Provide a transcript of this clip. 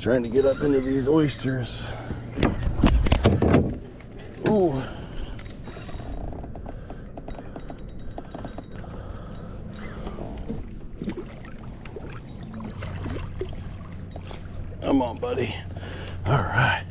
Just trying to get up into these oysters. Ooh. Come on, buddy. All right.